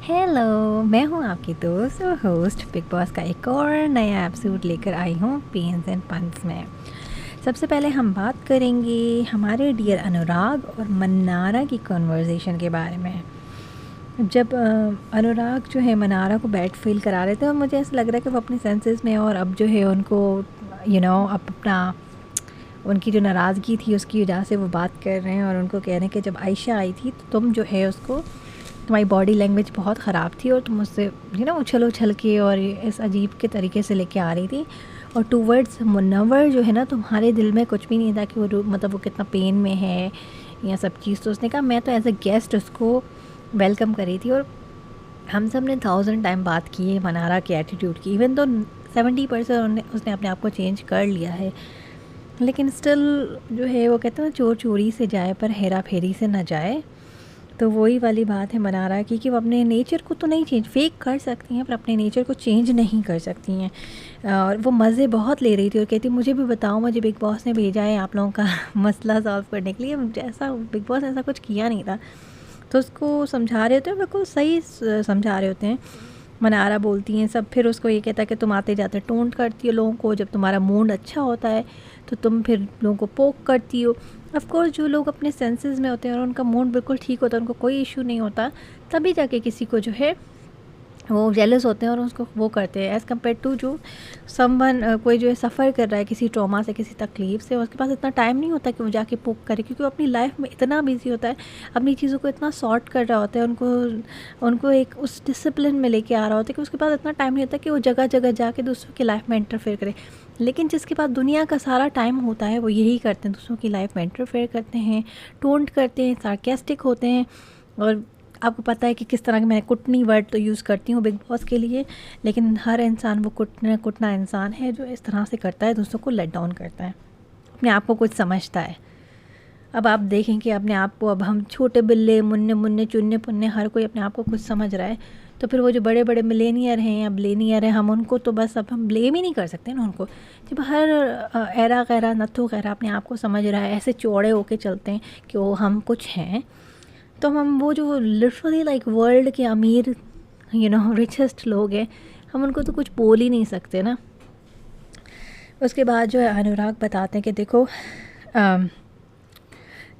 Hello, मैं हूँ आपकी दोस्त और होस्ट बिग बॉस का एक और नया एपिसोड लेकर आई हूँ पेन्स एंड पन्स में। सबसे पहले हम बात करेंगे हमारे डियर अनुराग और मन्नारा की कन्वर्सेशन के बारे में। जब अनुराग जो है मन्नारा को बैड फील करा रहे थे और मुझे ऐसा लग रहा है कि वो अपने सेंसेस में और अब जो है उनको अपना उनकी जो नाराज़गी थी उसकी वजह से वो बात कर रहे हैं और उनको कह रहे हैं कि जब आयशा आई थी तो तुम जो है उसको, तुम्हारी बॉडी लैंग्वेज बहुत ख़राब थी और तुम उससे उछल उछल के और इस अजीब के तरीके से लेके आ रही थी और टूवर्ड्स मुनव्वर जो है ना, तुम्हारे दिल में कुछ भी नहीं था कि वो कितना पेन में है या सब चीज़। तो उसने कहा मैं तो एज अ गेस्ट उसको वेलकम करी थी और हम सब ने 1000 टाइम बात की है मन्नारा के एटीट्यूड की। इवन तो 70% उसने अपने आप को चेंज कर लिया है, लेकिन स्टिल जो है वो कहते हैं ना, चोर चोरी से जाए पर हेरा फेरी से ना जाए। तो वही वाली बात है मन्नारा की कि वो अपने नेचर को तो नहीं चेंज, फेक कर सकती हैं पर अपने नेचर को चेंज नहीं कर सकती हैं। और वो मज़े बहुत ले रही थी और कहती मुझे भी बताओ, मुझे बिग बॉस ने भेजा है आप लोगों का मसला सॉल्व करने के लिए। ऐसा बिग बॉस ने ऐसा कुछ किया नहीं था। तो उसको समझा रहे होते हैं, बिल्कुल सही समझा रहे होते हैं। मन्नारा बोलती हैं सब, फिर उसको ये कहता है कि तुम आते जाते टोंट करती हो लोगों को, जब तुम्हारा मूड अच्छा होता है तो तुम फिर लोगों को पोक करती हो। ऑफ कोर्स जो लोग अपने सेंसेस में होते हैं और उनका मूड बिल्कुल ठीक होता है, उनको कोई इशू नहीं होता, तभी जाके किसी को जो है वो जेलस होते हैं और उसको वो करते हैं, एज़ कम्पेयर टू जो समवन कोई जो है सफ़र कर रहा है किसी ट्रॉमा से, किसी तकलीफ़ से, उसके पास इतना टाइम नहीं होता कि वो जाके पोक करे, क्योंकि वो अपनी लाइफ में इतना बिजी होता है, अपनी चीज़ों को इतना सॉर्ट कर रहा होता है, उनको एक उस डिसिप्लिन में लेके आ रहा होता है कि उसके पास इतना टाइम नहीं होता कि वो जगह जगह जाके दूसरों की लाइफ में इंटरफेयर करे। लेकिन जिसके पास दुनिया का सारा टाइम होता है वो यही करते हैं, दूसरों की लाइफ में इंटरफेयर करते हैं, टोंट करते हैं, सार्केस्टिक होते हैं। और आपको पता है कि किस तरह के मैं कुटनी वर्ड तो यूज़ करती हूँ बिग बॉस के लिए, लेकिन हर इंसान वो कुटना इंसान है जो इस तरह से करता है, दूसरों को लेट डाउन करता है, अपने आप को कुछ समझता है। अब आप देखें कि अपने आप को, अब हम छोटे बिल्ले मुन्ने मुन्ने चुन्ने पुन्ने हर कोई अपने आप को कुछ समझ रहा है, तो फिर वो जो बड़े बड़े मिलेनियर हैं या ब्लेनियर हैं, हम उनको तो बस अब हम ब्लेम ही नहीं कर सकते ना उनको। जब हर एरा गैरा नथु गैरा अपने आप को समझ रहा है, ऐसे चौड़े होके चलते हैं कि वो हम कुछ हैं, तो हम वो जो लिटरली लाइक वर्ल्ड के अमीर रिचेस्ट लोग हैं, हम उनको तो कुछ बोल ही नहीं सकते ना। उसके बाद जो है अनुराग बताते हैं कि देखो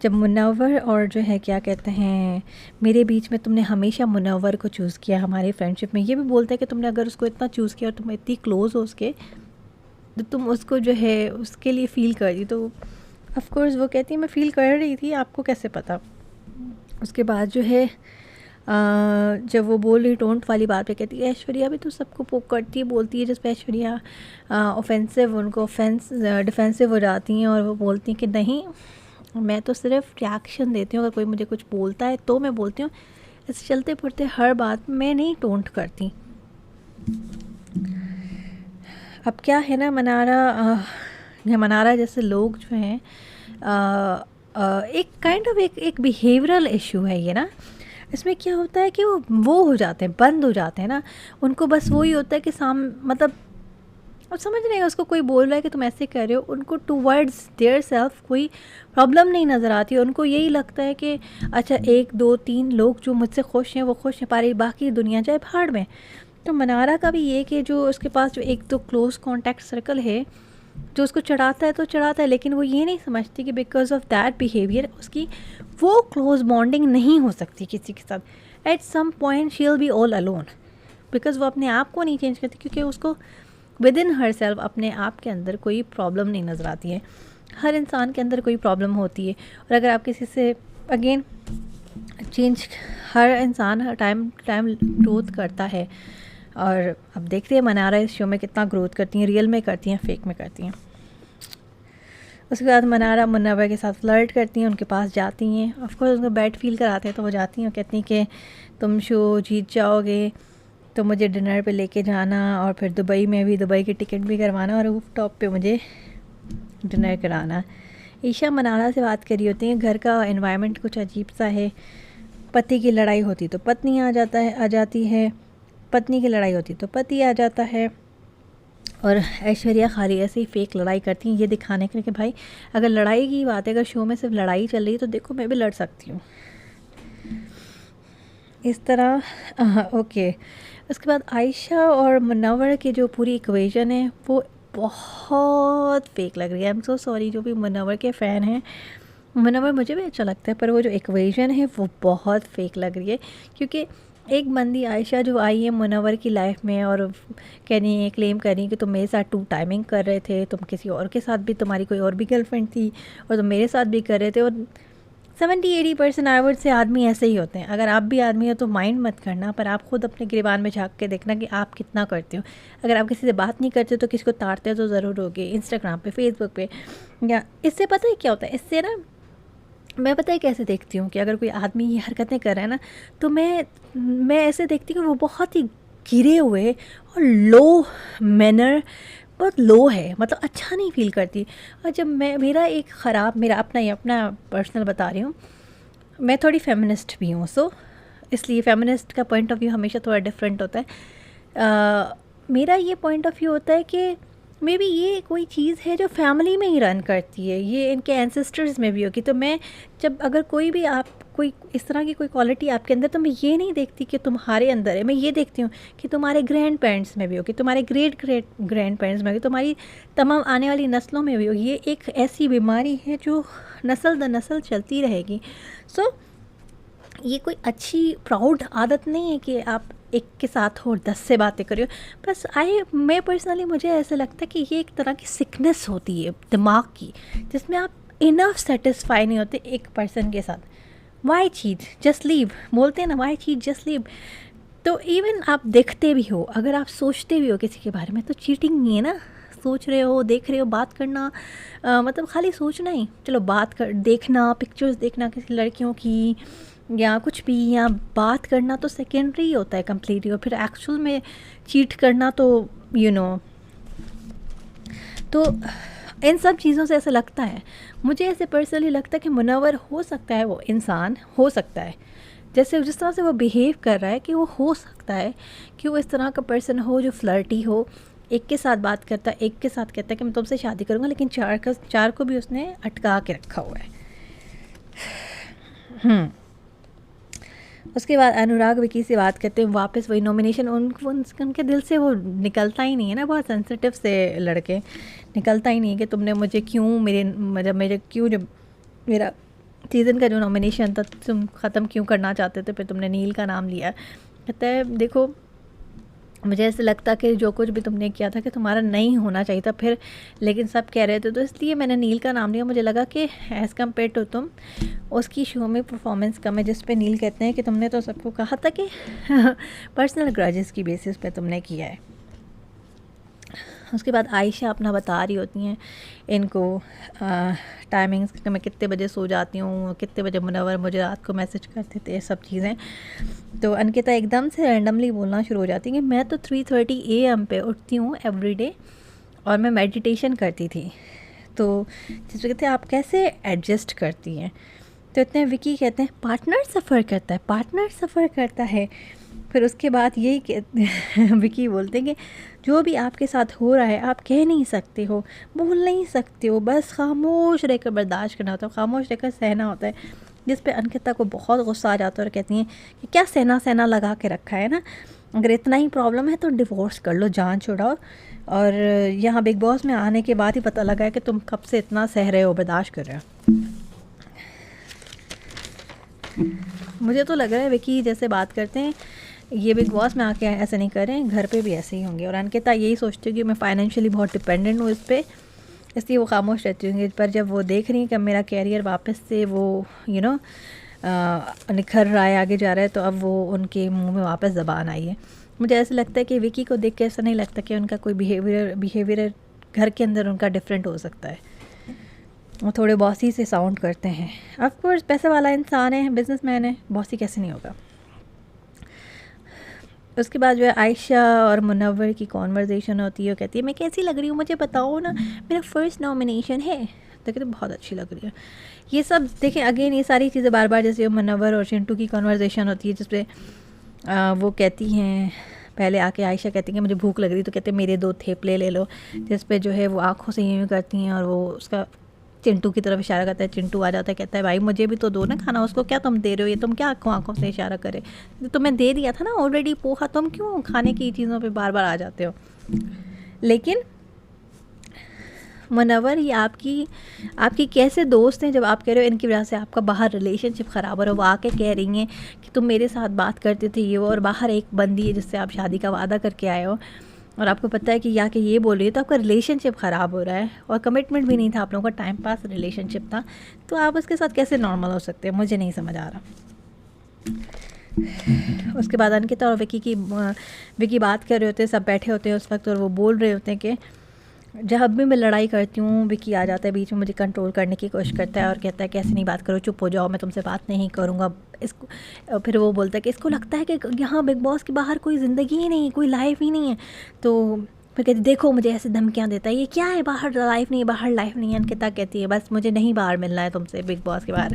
जब मुनव्वर और जो है क्या कहते हैं मेरे बीच में तुमने हमेशा मुनव्वर को चूज़ किया हमारी फ्रेंडशिप में, ये भी बोलते हैं कि तुमने अगर उसको इतना चूज़ किया और तुम इतनी क्लोज़ हो उसके, तो तुम उसको जो है उसके लिए फ़ील कर दी। तो ऑफ कोर्स वो कहती है मैं फ़ील कर रही थी, आपको कैसे पता। उसके बाद जो है जब वो बोल रही टोंट वाली बात पे, कहती है ऐश्वर्या भी तो सबको पोक करती है, बोलती है, जिस पे ऐश्वर्या ऑफेंसिव, उनको डिफेंसिव हो जाती हैं और वो बोलती हैं कि नहीं, मैं तो सिर्फ रिएक्शन देती हूँ, अगर कोई मुझे कुछ बोलता है तो मैं बोलती हूँ, ऐसे चलते फिरते हर बात में नहीं टोंट करती। अब क्या है ना, मन्नारा जैसे लोग जो हैं एक काइंड ऑफ एक बिहेवियरल इशू है ये ना। इसमें क्या होता है कि वो हो जाते हैं, बंद हो जाते हैं ना, उनको बस वही होता है कि मतलब अब समझ रहे हैं, उसको कोई बोल रहा है कि तुम ऐसे कर रहे हो, उनको टूवर्ड्स देयर सेल्फ कोई प्रॉब्लम नहीं नज़र आती। उनको यही लगता है कि अच्छा 1 2 3 लोग जो मुझसे खुश हैं वो खुश हैं, पारी बाकी दुनिया जाए भाड़ में। तो मन्नारा का भी ये कि जो उसके पास जो एक तो क्लोज़ कॉन्टैक्ट सर्कल है जो उसको चढ़ाता है तो चढ़ाता है, लेकिन वो ये नहीं समझती कि बिकॉज ऑफ दैट बिहेवियर उसकी वो क्लोज बॉन्डिंग नहीं हो सकती किसी के साथ। At some point she will be all alone, because वो अपने आप को नहीं चेंज करती, क्योंकि उसको विद इन हर सेल्फ अपने आप के अंदर कोई प्रॉब्लम नहीं नज़र आती है। हर इंसान के अंदर कोई प्रॉब्लम होती है, और अगर आप किसी से अगेन चेंज, हर इंसान हर टाइम ग्रोथ करता है। और अब देखते हैं मन्नारा इस शो में कितना ग्रोथ करती हैं, रियल में करती हैं, फेक में करती हैं। उसके बाद मन्नारा मुनव्वर के साथ फ्लर्ट करती हैं, उनके पास जाती हैं, ऑफ कोर्स उनको बैड फील कराते हैं तो वो जाती हैं और कहती हैं कि तुम शो जीत जाओगे तो मुझे डिनर पे लेके जाना, और फिर दुबई में भी दुबई की टिकट भी करवाना, और रूफ टॉप पे मुझे डिनर कराना। ईशा मन्नारा से बात करी होती हैं, घर का एनवायरनमेंट कुछ अजीब सा है, पति की लड़ाई होती तो पत्नी आ जाती है, पत्नी की लड़ाई होती तो पति आ जाता है, और ऐश्वर्या खाली ऐसे ही फेक लड़ाई करती हैं ये दिखाने के लिए कि भाई अगर लड़ाई की बात है, अगर शो में सिर्फ लड़ाई चल रही है तो देखो मैं भी लड़ सकती हूँ। इस तरह ओके। उसके बाद आयशा और मुनव्वर की जो पूरी इक्वेशन है वो बहुत फेक लग रही है। आई एम सो सॉरी जो भी मुनव्वर के फ़ैन हैं, मुनव्वर मुझे भी अच्छा लगता है, पर वो जो इक्वेशन है वो बहुत फेक लग रही है। क्योंकि एक बंदी आयशा जो आई है मुनव्वर की लाइफ में और कह रही है, क्लेम कर रही है कि तुम मेरे साथ टू टाइमिंग कर रहे थे, तुम किसी और के साथ भी, तुम्हारी कोई और भी गर्लफ्रेंड थी और तुम मेरे साथ भी कर रहे थे। और 70-80% आई वुड से आदमी ऐसे ही होते हैं। अगर आप भी आदमी हो तो माइंड मत करना, पर आप खुद अपने गिरबान में झाँक के देखना कि आप कितना करते हो। अगर आप किसी से बात नहीं करते तो किसी को ताड़ते तो ज़रूर होगे, इंस्टाग्राम पे, फेसबुक पे। या इससे पता है क्या होता है, इससे ना मैं पता है कैसे देखती हूँ कि अगर कोई आदमी ये हरकतें कर रहा है ना, तो मैं ऐसे देखती हूँ कि वो बहुत ही गिरे हुए और लो मैनर, बहुत लो है, मतलब अच्छा नहीं फ़ील करती। और जब मैं मेरा अपना पर्सनल बता रही हूँ, मैं थोड़ी फेमिनिस्ट भी हूँ, सो इसलिए फेमिनिस्ट का पॉइंट ऑफ व्यू हमेशा थोड़ा डिफरेंट होता है। मेरा ये पॉइंट ऑफ व्यू होता है कि मे बी ये कोई चीज़ है जो फैमिली में ही रन करती है, ये इनके एंसेस्टर्स में भी होगी। तो मैं जब अगर कोई इस तरह की कोई क्वालिटी आपके अंदर, तो मैं ये नहीं देखती कि तुम्हारे अंदर है, मैं ये देखती हूँ कि तुम्हारे ग्रैंड पेरेंट्स में भी होगी, तुम्हारे ग्रेट ग्रेट ग्रैंड पेरेंट्स में होगी, तुम्हारी तमाम आने वाली नस्लों में भी होगी। ये एक ऐसी बीमारी है जो नस्ल दर नस्ल चलती रहेगी। सो ये कोई अच्छी प्राउड आदत नहीं है कि आप एक के साथ हो 10 से बातें करियो। बस मैं पर्सनली मुझे ऐसा लगता है कि ये एक तरह की सिकनेस होती है दिमाग की, जिसमें आप इनफ सेटिस्फाई नहीं होते एक पर्सन के साथ। वाई चीट, जस्ट लीव, बोलते हैं ना, वाई चीट, जस्ट लीव। तो इवन आप देखते भी हो, अगर आप सोचते भी हो किसी के बारे में, तो चीटिंग नहीं है ना। सोच रहे हो, देख रहे हो, बात करना, मतलब खाली सोचना ही, चलो देखना, पिक्चर्स देखना किसी लड़कियों की या कुछ भी, या बात करना तो सेकेंडरी होता है कम्प्लीटली। और फिर एक्चुअल में चीट करना तो तो इन सब चीज़ों से ऐसा लगता है, मुझे ऐसे पर्सनली लगता है कि मुनव्वर हो सकता है, वो इंसान हो सकता है, जैसे जिस तरह से वो बिहेव कर रहा है, कि वो हो सकता है कि वो इस तरह का पर्सन हो जो फ्लर्टी हो, एक के साथ बात करता है, एक के साथ कहता है कि मैं तुमसे शादी करूँगा, लेकिन चार को भी उसने अटका के रखा हुआ है। उसके बाद अनुराग विकी से बात करते हैं, वापस वही नॉमिनेशन, उनके दिल से वो निकलता ही नहीं है ना, बहुत सेंसिटिव से लड़के, निकलता ही नहीं है कि तुमने मुझे क्यों जब मेरा सीज़न का जो नॉमिनेशन था तुम ख़त्म क्यों करना चाहते थे, फिर तुमने नील का नाम लिया। कहता है देखो, मुझे ऐसा लगता कि जो कुछ भी तुमने किया था कि तुम्हारा नहीं होना चाहिए था, फिर लेकिन सब कह रहे थे तो इसलिए मैंने नील का नाम लिया। मुझे लगा कि एज़ कम्पेयर टू तुम, उसकी शो में परफॉर्मेंस कम है, जिस पे नील कहते हैं कि तुमने तो सबको कहा था कि पर्सनल ग्रजेस की बेसिस पे तुमने किया है। उसके बाद आयशा अपना बता रही होती हैं इनको टाइमिंग्स कि मैं कितने बजे सो जाती हूँ, कितने बजे मुनव्वर मुझे रात को मैसेज करते थे, ये सब चीज़ें। तो अंकिता एकदम से रैंडमली बोलना शुरू हो जाती है कि मैं तो 3:30 AM पे उठती हूँ एवरीडे और मैं मेडिटेशन करती थी। तो जिस कहते हैं आप कैसे एडजस्ट करती हैं, तो इतने विकी कहते हैं पार्टनर सफ़र करता है। फिर उसके बाद यही विकी बोलते हैं कि जो भी आपके साथ हो रहा है आप कह नहीं सकते हो, बोल नहीं सकते हो, बस खामोश रहकर बर्दाश्त करना होता है, खामोश रहकर सहना होता है। जिस पे अंकिता को बहुत गुस्सा आ जाता है और कहती हैं कि क्या सहना लगा के रखा है ना, अगर इतना ही प्रॉब्लम है तो डिवोर्स कर लो, जान छुड़ाओ। और यहाँ बिग बॉस में आने के बाद ही पता लगा है कि तुम कब से इतना सह रहे हो, बर्दाश्त कर रहे हो। मुझे तो लग रहा है विकी जैसे बात करते हैं ये बिग बॉस में आके ऐसे नहीं कर रहे हैं, घर पे भी ऐसे ही होंगे। और अंकिता यही सोचती है कि मैं फाइनेंशियली बहुत डिपेंडेंट हूँ इस पर, इसलिए वो खामोश रहती होंगी। पर जब वो देख रही हैं कि मेरा कैरियर वापस से वो निखर रहा है, आगे जा रहा है, तो अब वो उनके मुंह में वापस ज़बान आई है। मुझे ऐसा लगता है कि विकी को देख के ऐसा नहीं लगता कि उनका कोई बिहेवियर घर के अंदर उनका डिफरेंट हो सकता है। वो थोड़े बॉसी से साउंड करते हैं। ऑफ कोर्स पैसे वाला इंसान है, बिजनेसमैन है, बॉसी कैसे नहीं होगा। उसके बाद जो है आयशा और मुनव्वर की कॉन्वर्जेसन होती है, वो कहती है मैं कैसी लग रही हूँ मुझे बताओ ना, मेरा फर्स्ट नॉमिनेशन है। तो कहते बहुत अच्छी लग रही है। ये सब देखें अगेन, ये सारी चीज़ें बार बार, जैसे मुनव्वर और चिंटू की कॉन्वर्जेसन होती है जिसपे वो कहती हैं, पहले आके आयशा कहती है कि मुझे भूख लग रही, तो कहते हैं मेरे 2 थेपले ले लो, जिस पे जो है वो आँखों से यूँ करती हैं और वो उसका चिंटू की तरफ इशारा करता है, चिंटू आ जाता है, कहता है भाई मुझे भी तो दो ना खाना, उसको क्या तुम दे रहे हो, ये तुम क्या आँखों आँखों से इशारा करे, तुम्हें दे दिया था ना ऑलरेडी पोहा, तुम क्यों खाने की चीज़ों पे बार बार आ जाते हो। लेकिन मुनव्वर ये आपकी कैसे दोस्त हैं जब आप कह रहे हो इनकी वजह से आपका बाहर रिलेशनशिप ख़राब हो रहा है। वो आके कह रही हैं कि तुम मेरे साथ बात करते थे ये वो, और बाहर एक बंदी है जिससे आप शादी का वादा करके आए हो, और आपको पता है कि या कि ये बोल रही है, तो आपका रिलेशनशिप ख़राब हो रहा है और कमिटमेंट भी नहीं था, आप लोगों का टाइम पास रिलेशनशिप था, तो आप उसके साथ कैसे नॉर्मल हो सकते हैं, मुझे नहीं समझ आ रहा। उसके बाद अंकिता और विकी बात कर रहे होते हैं, सब बैठे होते हैं उस वक्त, और वो बोल रहे होते हैं कि जब भी मैं लड़ाई करती हूँ विकी आ जाता है बीच में, मुझे कंट्रोल करने की कोशिश करता है और कहता है कि ऐसे नहीं बात करो, चुप हो जाओ, मैं तुमसे बात नहीं करूँगा इसको। फिर वो बोलता है कि इसको लगता है कि यहाँ बिग बॉस के बाहर कोई ज़िंदगी ही नहीं, कोई लाइफ ही नहीं है। तो फिर कहती देखो मुझे ऐसे धमकियाँ देता है, ये क्या है, बाहर लाइफ नहीं है, बाहर लाइफ नहीं है। अंकिता कहती है बस मुझे नहीं बाहर मिलना है तुमसे बिग बॉस के बाहर,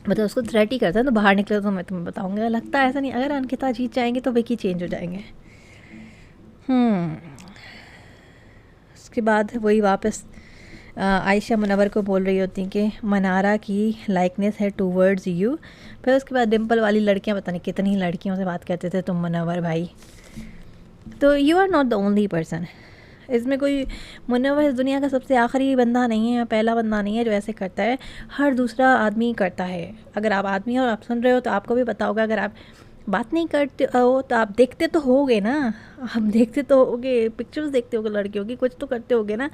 मतलब उसको थ्रेट ही करता है, तो बाहर निकले तो मैं तुम्हें बताऊँगा। लगता है ऐसा नहीं, अगर अंकिता जीत जाएंगे तो विकी चेंज हो जाएंगे। उसके बाद वही वापस आयशा मुनव्वर को बोल रही होती कि मनारा की लाइकनेस है टूवर्ड्स यू। फिर उसके बाद डिम्पल वाली लड़कियां, पता नहीं कितनी लड़कियों से बात करते थे तुम मुनव्वर भाई, तो you are not the only person. इसमें कोई मुनव्वर इस दुनिया का सबसे आखिरी बंदा नहीं है, पहला बंदा नहीं है जो ऐसे करता है, हर दूसरा आदमी करता है। अगर आप आदमी हो, आप सुन रहे हो, तो आपको भी पता होगा। अगर आप बात नहीं करते हो तो आप देखते तो होगे ना, आप देखते तो होगे, पिक्चर्स देखते होगे लड़कियों की, कुछ तो करते होगे ना।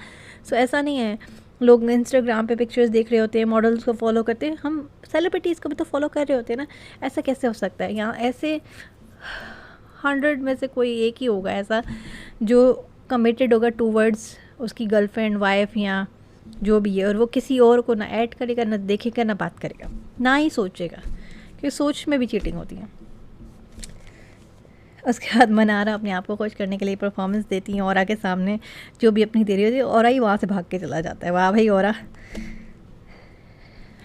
सो ऐसा नहीं है, लोग इंस्टाग्राम पे पिक्चर्स देख रहे होते हैं, मॉडल्स को फॉलो करते हैं, हम सेलिब्रिटीज़ को भी तो फॉलो कर रहे होते हैं ना। ऐसा कैसे हो सकता है, यहाँ ऐसे 100 में से कोई एक ही होगा ऐसा जो कमिटेड होगा टूवर्ड्स उसकी गर्लफ्रेंड, वाइफ या जो भी है, और वो किसी और को ना ऐड करेगा, ना देखेगा, ना बात करेगा, ना ही सोचेगा, क्योंकि सोच में भी चीटिंग होती है। उसके बाद मनारा अपने आप को खुश करने के लिए परफॉर्मेंस देती हैं औरा के सामने, जो भी अपनी दे रही होती है, औरा ही वहाँ से भाग के चला जाता है। वाह भाई औरा।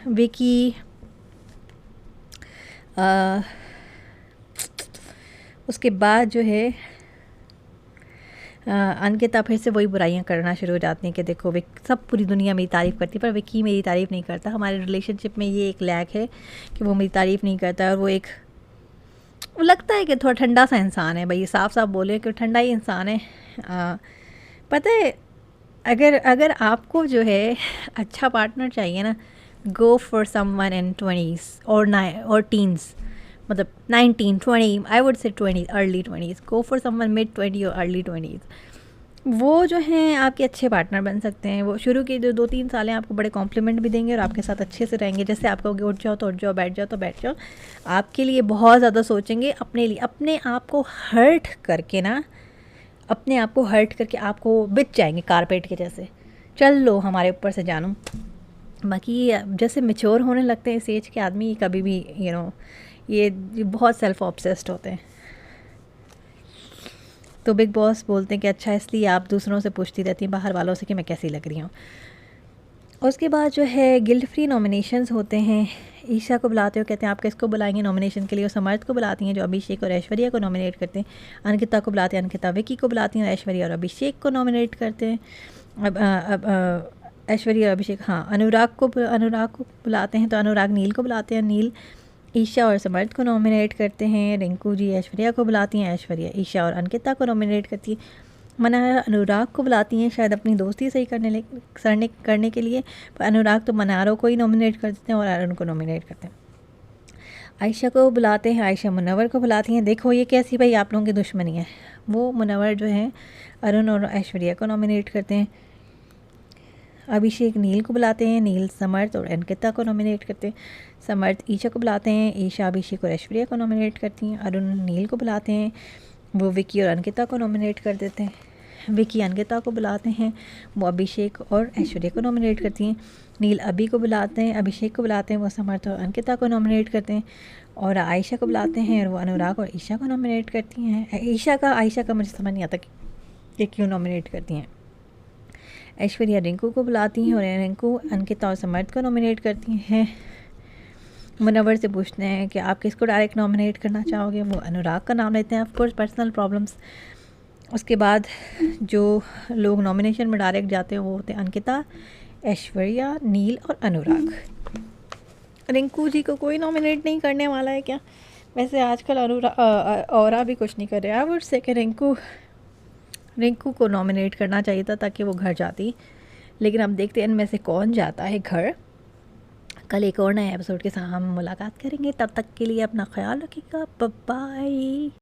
विकी उसके बाद जो है अंकिता फिर से वही बुराइयां करना शुरू हो जाती हैं कि देखो सब पूरी दुनिया मेरी तारीफ़ करती है पर विकी मेरी तारीफ़ नहीं करता। हमारे रिलेशनशिप में ये एक लैक है कि वो मेरी तारीफ़ नहीं करता, और वो लगता है कि थोड़ा ठंडा सा इंसान है। भाई साफ साफ बोले कि ठंडा ही इंसान है। पता है, अगर आपको जो है अच्छा पार्टनर चाहिए ना, go for someone in 20s और टीन्स, मतलब 19, 20, I would say 20, early 20s। Go for someone mid 20 और अर्ली 20s। वो जो हैं आपके अच्छे पार्टनर बन सकते हैं। वो शुरू के जो 2-3 साल हैं आपको बड़े कॉम्प्लीमेंट भी देंगे और आपके साथ अच्छे से रहेंगे। जैसे आप कहोगे उठ जाओ तो उठ जाओ, बैठ जाओ तो बैठ जाओ, आपके लिए बहुत ज़्यादा सोचेंगे अपने लिए। अपने आप को हर्ट करके ना, अपने आप को हर्ट करके आपको बिछ जाएंगे कारपेट के जैसे, चल लो हमारे ऊपर से जानू। बाकी जैसे मैच्योर होने लगते हैं इस एज के आदमी, कभी भी ये बहुत सेल्फ ऑब्सेस्ड होते हैं। तो बिग बॉस बोलते हैं कि अच्छा इसलिए आप दूसरों से पूछती रहती हैं बाहर वालों से कि मैं कैसी लग रही हूँ। उसके बाद जो है गिल्ट फ्री नॉमिनेशंस होते हैं। ईशा को बुलाते हो, कहते हैं आप किसको बुलाएंगे नॉमिनेशन के लिए। वो समर्थ को बुलाती हैं जो अभिषेक और ऐश्वर्या को नॉमिनेट करते हैं। अंकिता को बुलाते हैं, अंकिता विकी को बुलाती हैं, ऐश्वर्या और अभिषेक को नॉमिनेट करते हैं। अब ऐश्वर्या और अभिषेक, हाँ, अनुराग को बुलाते हैं, तो अनुराग नील को बुलाते हैं, नील ईशा और समर्थ को नॉमिनेट करते हैं। रिंकू जी ऐश्वर्या को बुलाती हैं, ऐश्वर्या ईशा और अंकिता को नॉमिनेट करती है। मनारा अनुराग को बुलाती हैं शायद अपनी दोस्ती सही करने के लिए, पर अनुराग तो मनारों को ही नॉमिनेट कर देते हैं और अरुण को नॉमिनेट करते हैं। आयशा को बुलाते हैं, आयशा मुनव्वर को बुलाती हैं। देखो ये कैसी भाई आप लोगों की दुश्मनी है। वो मुनव्वर जो है अरुण और ऐश्वर्या को नॉमिनेट करते हैं। अभिषेक नील को बुलाते हैं, नील समर्थ और अंकिता को नॉमिनेट करते हैं। समर्थ ईशा को बुलाते हैं, ईशा अभिषेक और ऐश्वर्या को नॉमिनेट करती हैं। अरुण नील को बुलाते हैं, वो विकी और अंकिता को नॉमिनेट कर देते हैं। विकी अंकिता को बुलाते हैं, वो अभिषेक और ऐश्वर्या को नॉमिनेट करती हैं। नील अभी को बुलाते हैं, अभिषेक को बुलाते हैं, वो समर्थ और अंकिता को नॉमिनेट करते हैं। और आयशा को बुलाते हैं और वो अनुराग और ईशा को नॉमिनेट करती हैं। आयशा का मुझे समझ नहीं आता कि क्यों नॉमिनेट करती हैं। ऐश्वर्या रिंकू को बुलाती हैं और रिंकू अंकिता और समर्थ को नॉमिनेट करती हैं। मुनव्वर से पूछते हैं कि आप किसको डायरेक्ट नॉमिनेट करना चाहोगे। वो अनुराग का नाम लेते हैं, ऑफ कोर्स पर्सनल प्रॉब्लम्स। उसके बाद जो लोग नॉमिनेशन में डायरेक्ट जाते हैं वो होते हैं अंकिता, ऐश्वर्या, नील और अनुराग। रिंकू जी को कोई नॉमिनेट नहीं करने वाला है क्या? वैसे आजकल अनुराग और भी कुछ नहीं कर रहे। आई वुड से कि रिंकू को नॉमिनेट करना चाहिए था ताकि वो घर जाती, लेकिन अब देखते हैं इनमें से कौन जाता है घर। कल एक और नए एपिसोड के साथ हम मुलाकात करेंगे, तब तक के लिए अपना ख्याल रखिएगा। Bye bye.